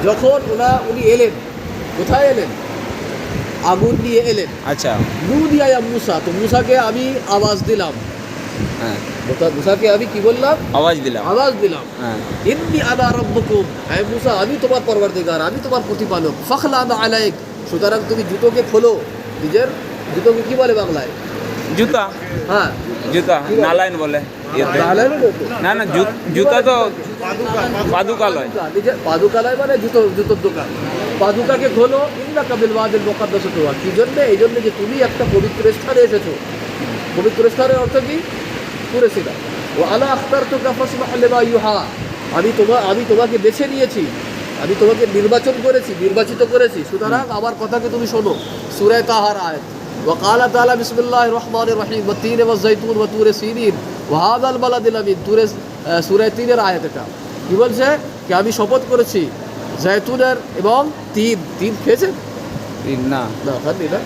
যখন উনি এলেন, কোথায় এলেন? আগুন নিয়ে এলেন। আচ্ছা, নুদিয়া ইয়া মুসা, তো মুসাকে আমি আওয়াজ দিলাম। হ্যাঁ, মুসাকে আমি কি বললাম? আওয়াজ দিলাম। আওয়াজ দিলাম। হ্যাঁ, ইন্নী আনা রাব্বুকুম, হে মুসা আমি তোমার পরওয়ারদিগার, আমি তোমার প্রতিপালক। ফাখলানা আলাইক, সুতরাং তুমি জুতোকে খোলো। নিজের জুতোকে কি বলে বাংলায়? জুতা। হ্যাঁ, জুতা নালাইন বলে। না না, জুতা তো পাদুকালয়। নিজের পাদুকালয় মানে জুতোর দোকান। পাদুকাকে খোলো। ইন্নাকা বিল ওয়াদিল মুকাদ্দাস তুয়া, কি জন্য? এই জন্য যে তুমি একটা পবিত্র স্থানে এসেছো। পবিত্র স্থানের অর্থ কি? তুরে সিনা। ও আলা আখতারতুকা ফাসমাহ লিমা ইউহা, আমি তোমাকে বেছে নিয়েছি, আমি তোমাকে নির্বাচিত করেছি, সুতরাং আমার কথাকে তুমি শোনো। সূরা তাহার আয়াত। وقال تعالى بسم الله الرحمن الرحيم والتين والزيتون وطور سينين وهذا البلد الأمين, সূরা 3 এর আয়াত। এটা কি বলছে? কি আমি শপথ করেছি জয়তুনের এবং তিন খেয়েছেন? না না খাননি না।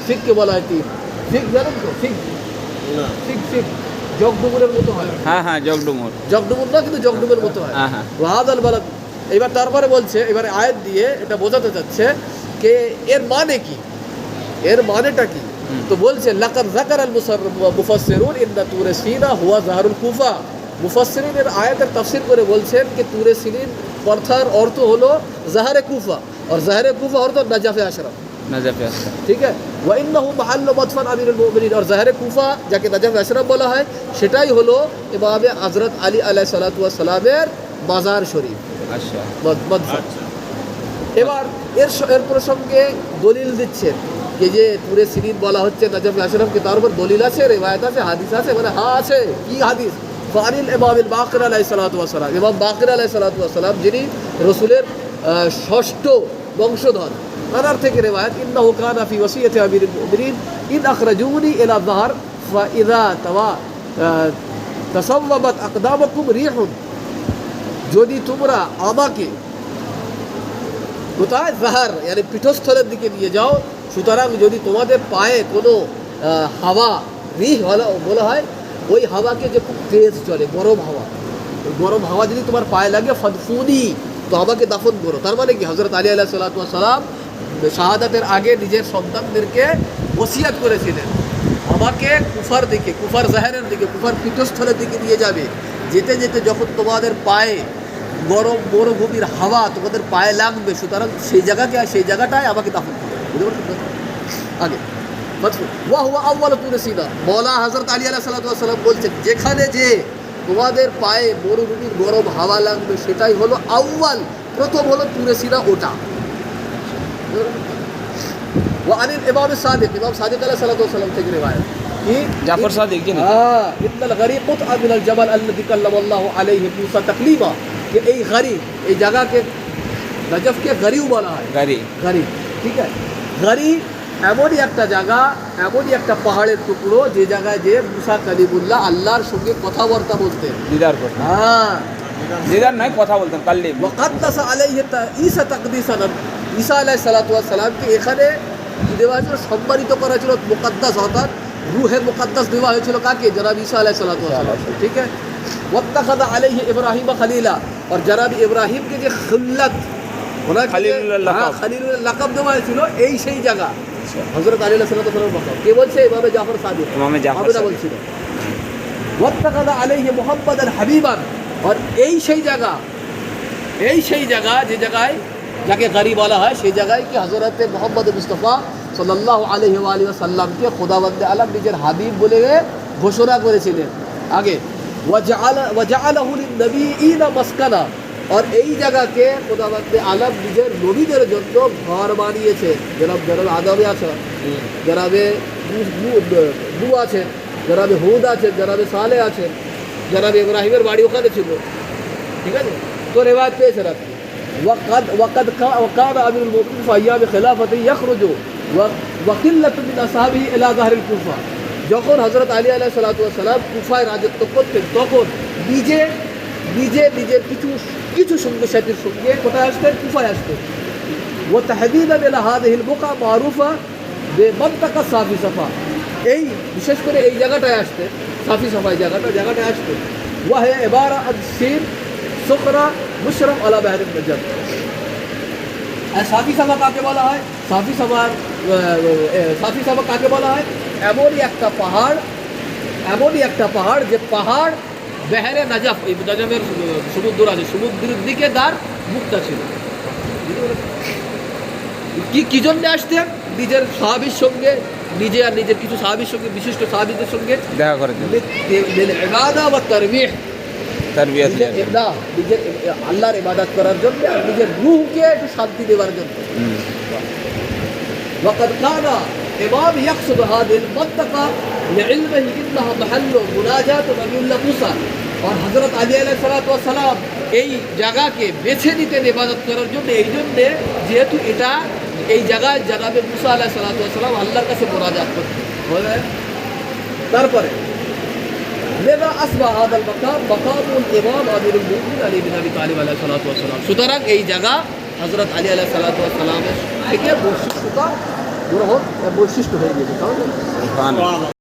ফিগকে বলা হয় তিন। ফিগ জানেন তো? ফিগ জগডুমুরের মতো হয়। হ্যাঁ হ্যাঁ, জগডুমুর না, কিন্তু জগডুমের মতো হয়। হ্যাঁ হ্যাঁ। ওয়াহাদাল বালাদ। এবার তারপরে বলছে, এবারে আয়াত দিয়ে এটা বোঝাতে চাচ্ছে যে এর মানে কি, এর মানেটা কি। তো বলছে লাকাদ যাকারাল মুফাসসিরুন ইন্না তুরে সিনা হুয়া জাহরুল কুফা। মুফাসসিরিন এর আয়াতের তাফসীর করে বলছেন যে তুরে সিনিন কথার অর্থ হলো জাহরে কুফা, আর জাহরে কুফা অর্থ নাজাফে আশরাফ। ঠিক আছে। ওয়া ইন্নাহু মাহাল্লু মাদফান আমিরুল মুমিনিন, আর জাহরে কুফা যাকে নাজাফে আশরাফ বলা হয় সেটাই হলো ইমামে হযরত আলী আলাইহিস সালাতু ওয়াস সালামের মাজার শরীফ। আচ্ছা, মাদফান। এবার এর প্রসঙ্গে দলিল দিচ্ছেন যে তুরে সিনিন বলা হচ্ছে নাজাফে আশরাফকে, তার উপর দলিল আছে, রিওয়ায়াত আছে, হাদিস আছে। মানে হ্যাঁ আছে। কি হাদিস? ফানিল ইমামিল বাকির আলাইহিস সালাতু ওয়াস সালাম, ইমাম বাকির আলাইহিস সালাতু ওয়াস সালাম যিনি রাসূলের ষষ্ঠ বংশধর, তার থেকে রিওয়ায়াত ইন্নাহু কানা ফি ওসিয়্যতি আমিরুল মুমিনিন ইন আখরাজুনি ইলা যাহর ফাইযা তাসাওয়াবাত আকদামাকুম রিহুন, যদি তোমরা আমাকে কোথায় জাহার মানে পীঠস্থলের দিকে নিয়ে যাও, সুতরাং যদি তোমাদের পায়ে কোনো হাওয়া রিহ বলা হয়, ওই হাওয়াকে যে খুব তেজ চলে, গরম হাওয়া, ওই গরম হাওয়া যদি তোমার পায়ে লাগে ফাদফুনি, তো আমাকে দাফন করো। তার মানে কি হযরত আলী আলাইহিস সালাতু ওয়াস সালাম শাহাদাতের আগে নিজের সন্তানদেরকে ওসিয়াত করেছিলেন আমাকে কুফার দিকে, কুফার জাহেরের দিকে, কুফার পীঠস্থলের দিকে নিয়ে যাবে। যেতে যেতে যখন তোমাদের পায়ে গরম মরুভূমির হাওয়া তোমাদের পায়ে লাগবে, সুতরাং সেই জায়গাটায় আমাকে দাফন করবে। বুঝতে পারছো? আগে মৌলা হযরত আলী আলাইহিস সালাতু ওয়াস সালাম বলছেন, যেখানে যে তোমাদের পায়ে মরুভূমির গরম হাওয়া লাগবে সেটাই হলো আউয়াল, প্রথম হলো তুরে সিনা, ওটা। ওয়ানিল ইমাম সাদিক আলাইহিস সালাতু ওয়াস সালাম থেকে রিওয়ায়াত কি জাফর সাদিক জি। ইন্নাল গরীব কুতআ মিনাল জাবাল আল্লাযী কাল্লামা আল্লাহু আলাইহি মুসা তাকলিমা, যে এই গরীব, এই জায়গাকে নজফকে গরীব বলা হয়। গরীব, ঠিক আছে। গরীব এমনই একটা জায়গা, এমনই একটা পাহাড়ের টুকরো যে জায়গায় যে মুসা কালিমুল্লাহ আল্লাহর সঙ্গে কথাবার্তা বলতেন, দিদার করতেন। হ্যাঁ, দিদার নয়, কথা বলতেন, কাল্লিম। ওয়াকাদ্দাসা আলাইহি ঈসা তাকদীসান, ঈসা আলাইহিস সালাতু ওয়াস সালামকে এখানে কি দেওয়া হয়েছিল? সম্মানিত করা হয়েছিল, মুকাদ্দাস অর্থাৎ রুহে মুকাদ্দাস দেওয়া হয়েছিল কাকে? জনাব ঈসা আলাইহিস সালাতু ওয়াস সালাম। ঠিক আছে। ওয়াত্তাখাযা আলাইহি ইব্রাহিম খলিলা, আর জনাব ইব্রাহিমকে যে খুল্লাত, ওনাকে খলিলুল্লাহ লাকাব দেওয়া হয়েছিল, এই সেই জায়গা হযরত আলী আলাইহিস সালাতু ওয়াস সালামের মাকাম। কে বলছে? ইমামে জাফর সাদিক বলছিল। ওয়াত্তাখাযা আলাইহি মুহাম্মাদান হাবিবান, আর এই সেই জায়গা যে জায়গায় যাকে গরীব বলা হয়, সেই জায়গায় কি হযরত মুহাম্মদ মুস্তাফা সাল্লাল্লাহু আলাইহি ওয়া আলিহি ওয়াসাল্লামকে খোদাবন্দে আলম নিজের হাবিব বলে ঘোষণা করেছিলেন আগে। ওয়াজআলাহু লিন-নবিয়িনা মাসকানা, আর এই জায়গাকে খোদাবন্দে আলম নিজের নবীদের জন্য ঘর বানিয়েছে। জনাবে আদমে আছেন, জনাবে নূহ আছেন, জনাবে হুদ আছেন, জনাবে সালেহ আছেন, জনাবে ইব্রাহিমের বাড়ি ওখানে ছিল। ঠিক আছে। তো রিওয়ায়াত পেয়েছেন আপনি। وقد كان أمير المؤمنين في أيام خلافته يخرج وقلة من أصحابه إلى ظهر الكوفة, যখন হযরত আলী আলাইহিস সালাতু ওয়াস সালাম কুফায় রাজত্ব করতেন, তখন নিজের কিছু সঙ্গী সাথীর সঙ্গে কোথায় আসতেন? কুফায় আসতেন। وتحديدا إلى هذه البقعة معروفة بمنطقة صافي صفا, এই বিশেষ করে এই জায়গাটায় আসতেন, সাফি সাফাই জায়গাটায় আসতেন। वह इबारा सीन सुखरा मुशरम अला बहर नजर। সাফি সাবা কাকে বলা হয়? সাফি সাবা কাকে বলা হয়? এমনই একটা পাহাড় যে পাহাড় বেহেরে নাজাফ, এই নাজাফের সমুদ্র আছে, সমুদ্রের দিকে তার মুখটা ছিল। কি জন্য আসতেন? নিজের সাহাবীর সঙ্গে, নিজে আর নিজের কিছু সাহাবীর সঙ্গে, বিশিষ্ট সাহাবীদের সঙ্গে দেখা করে দিলেন, ইবাদা ওয়া তারবিহ, তারবিয়াত নিজের আল্লাহর ইবাদত করার জন্য আর নিজের রূহকে একটু শান্তি দেওয়ার জন্য। وقد كان إمام يقصد هذه المنطقة لعلمه إنها محل مناجاة نبي الله موسى। और हजरत আলী আলাইহিসসালাম এই জায়গাকে বেছে নিতেন ইবাদত করার জন্য, এই জন্যে যেহেতু এটা এই জায়গায় জানাবে মুসা আলাইহিসসালাম আল্লাহর কাছে মোনাজাত করতেন। তারপরে لذا أصبح هذا المقام مقام الإمام أمير المؤمنين علي بن أبي طالب عليه الصلاة والسلام। সুতরাং এই জায়গা হযরত আলী আলাইহিস সালামের থেকে বৈশিষ্ট্য হয়ে গেছে।